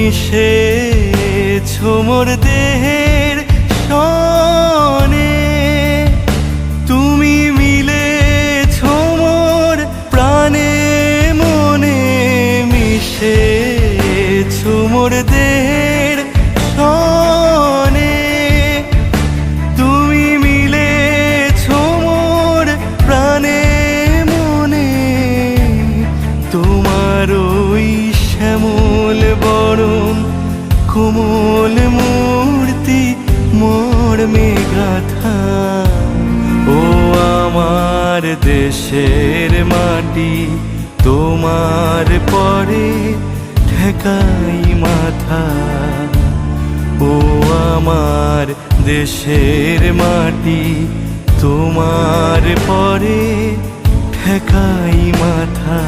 মিশেছো মোর দেহের সনে, তুমি মিলেছো মোর প্রাণে মনে, মিশেছো মোর দেহের সনে, তুমি মিলেছো মোর প্রাণে মনে। তোমার ওই শ্যামল বরণ কোমল মূর্তি মর্মে গাথা, ও আমার দেশের মাটি তোমার পরে ঠেকাই মাথা, ও আমার দেশের মাটি তোমার পরে ঠেকাই মাথা।